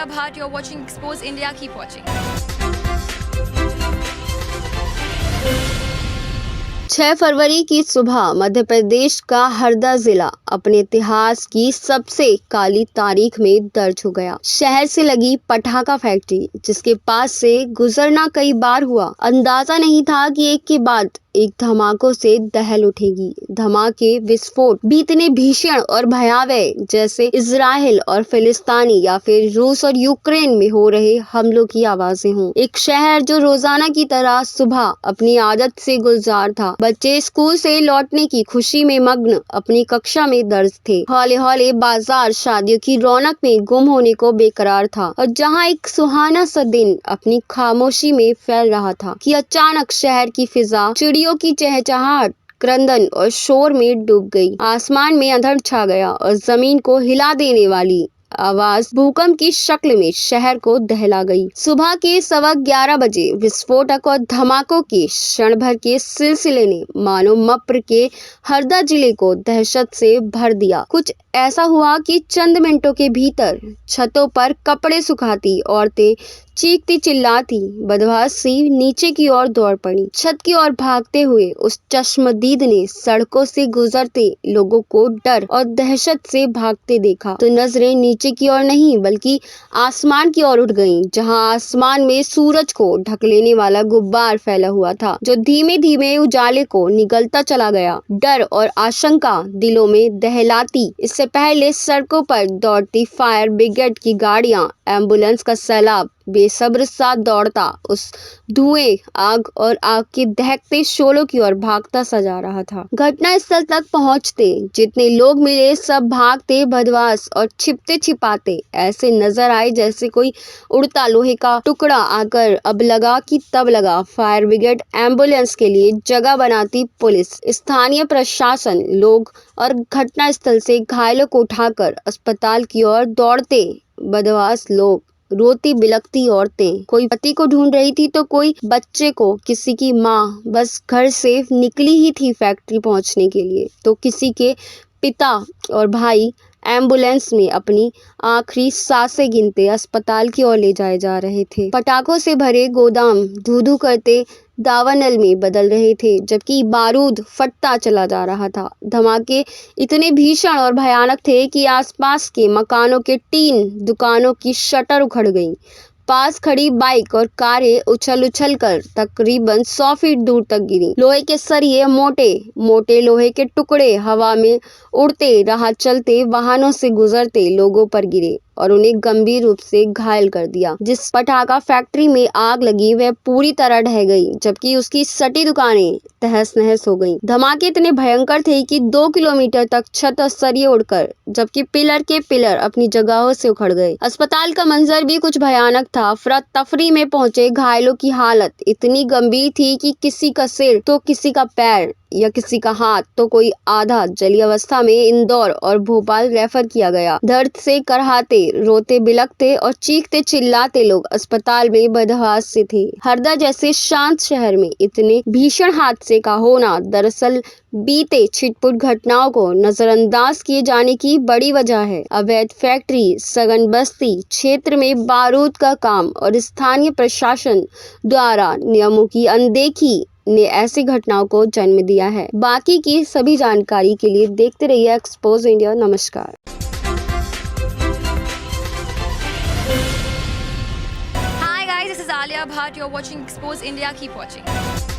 Alia Bhatt. You're watching Expose India. Keep watching. 6 फरवरी की सुबह मध्य प्रदेश का हरदा जिला अपने इतिहास की सबसे काली तारीख में दर्ज हो गया। शहर से लगी पटाखा फैक्ट्री, जिसके पास से गुजरना कई बार हुआ, अंदाजा नहीं था कि एक के बाद एक धमाकों से दहल उठेगी। धमाके, विस्फोट भी इतने भीषण और भयावह जैसे इजराइल और फिलिस्तीनी या फिर रूस और यूक्रेन में हो रहे हमलों की आवाजें हों। एक शहर जो रोजाना की तरह सुबह अपनी आदत से गुलजार था। बच्चे स्कूल से लौटने की खुशी में मग्न अपनी कक्षा में दर्ज थे। हौले हौले बाजार शादियों की रौनक में गुम होने को बेकरार था, और जहाँ एक सुहाना सा दिन अपनी खामोशी में फैल रहा था कि अचानक शहर की फिजा चिड़ियों की चहचहाहट, क्रंदन और शोर में डूब गई। आसमान में अंधड़ छा गया और जमीन को हिला देने वाली आवाज भूकंप की शक्ल में शहर को दहला गई। सुबह के 11:15 बजे विस्फोटक और धमाकों के क्षण भर के सिलसिले ने मानो मप्र के हरदा जिले को दहशत से भर दिया। कुछ ऐसा हुआ कि चंद मिनटों के भीतर छतों पर कपड़े सुखाती औरतें चीखती चिल्लाती बदहवास सी नीचे की ओर दौड़ पड़ी। छत की ओर भागते हुए उस चश्मदीद ने सड़कों से गुजरते लोगों को डर और दहशत से भागते देखा तो नजरें नीचे की ओर नहीं बल्कि आसमान की ओर उठ गईं, जहां आसमान में सूरज को ढक लेने वाला गुब्बार फैला हुआ था, जो धीमे धीमे उजाले को निगलता चला गया। डर और आशंका दिलों में दहलाती। इससे पहले सड़कों पर दौड़ती फायर ब्रिगेड की गाड़ियां, एम्बुलेंस का सैलाब बेसब्र सा दौड़ता उस धुएं, आग और आग के दहकते शोलों की ओर भागता सा जा रहा था। घटना स्थल तक पहुंचते जितने लोग मिले सब भागते बदवास और छिपते छिपाते ऐसे नजर आए जैसे कोई उड़ता लोहे का टुकड़ा आकर अब लगा कि तब लगा। फायर ब्रिगेड, एम्बुलेंस के लिए जगह बनाती पुलिस, स्थानीय प्रशासन, लोग और घटना स्थल से घायलों को उठाकर अस्पताल की ओर दौड़ते बदवास लोग, रोती बिलखती औरतें, कोई पति को ढूंढ रही थी तो कोई बच्चे को, किसी की माँ बस घर से निकली ही थी फैक्ट्री पहुंचने के लिए, तो किसी के पिता और भाई एम्बुलेंस में अपनी आखिरी सांसें गिनते अस्पताल की ओर ले जाए जा रहे थे। पटाखों से भरे गोदाम धू धू करते दावानल में बदल रहे थे, जबकि बारूद फटता चला जा रहा था। धमाके इतने भीषण और भयानक थे कि आसपास के मकानों के टीन, दुकानों की शटर उखड़ गईं। पास खड़ी बाइक और कारें उछल उछल कर तकरीबन 100 फीट दूर तक गिरी। लोहे के सरिये, मोटे मोटे लोहे के टुकड़े हवा में उड़ते राह चलते वाहनों से गुजरते लोगों पर गिरे और उन्हें गंभीर रूप से घायल कर दिया। जिस पटाखा फैक्ट्री में आग लगी वह पूरी तरह ढह गई, जबकि उसकी सटी दुकानें तहस नहस हो गईं। धमाके इतने भयंकर थे कि 2 किलोमीटर तक छत और सरिये उड़कर, जबकि पिलर के पिलर अपनी जगहों से उखड़ गए। अस्पताल का मंजर भी कुछ भयानक था। अफरा तफरी में पहुंचे घायलों की हालत इतनी गंभीर थी कि किसी का सिर तो किसी का पैर या किसी का हाथ तो कोई आधा जली अवस्था में इंदौर और भोपाल रेफर किया गया। दर्द से करहाते, रोते बिलखते और चीखते चिल्लाते लोग अस्पताल में बदहवास से थे। हरदा जैसे शांत शहर में इतने भीषण हादसे का होना दरअसल बीते छिटपुट घटनाओं को नजरअंदाज किए जाने की बड़ी वजह है। अवैध फैक्ट्री, सघन बस्ती क्षेत्र में बारूद का काम और स्थानीय प्रशासन द्वारा नियमों की अनदेखी ने ऐसी घटनाओं को जन्म दिया है। बाकी की सभी जानकारी के लिए देखते रहिए एक्सपोज इंडिया। नमस्कार। Hi guys, this is Alia Bhatt. You're watching Expose India. Keep watching.